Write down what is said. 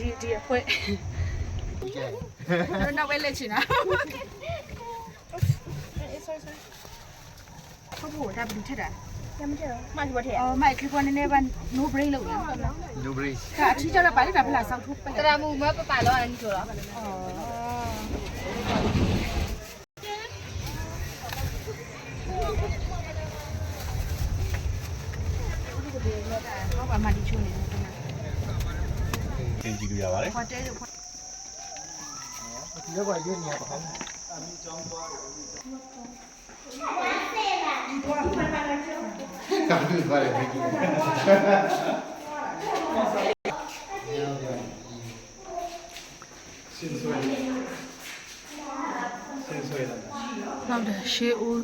ဒီအဖွဲတော့ပဲလက်ချင်တာဟုတ်ဘူးဒါဘယ်လိုထက်တာရမထက်တော့မှဒီဘက်ထက်အော်မိုက်ခေကွာနည်းနည်းပါ no brain လို့ရအောင်နော် no break ကအထီးကျတော့ပါလိုက်တာဖလားစောက်ထုတ်ပိတ်တရာမူမပပလောအဲ့ဒီဆိုတော့အော်ဘာမှဒီချိုးနေတယ်ခင်ဗျာ သင်ကြည့်လို့ရပါတယ် ဟိုတယ်လို့ဒီတော့ရွေးနေရပါခေါင်းကပ်ပြီးသွားတယ်ဒီစင်ဆွဲဟုတ်တယ်ရှေးဦး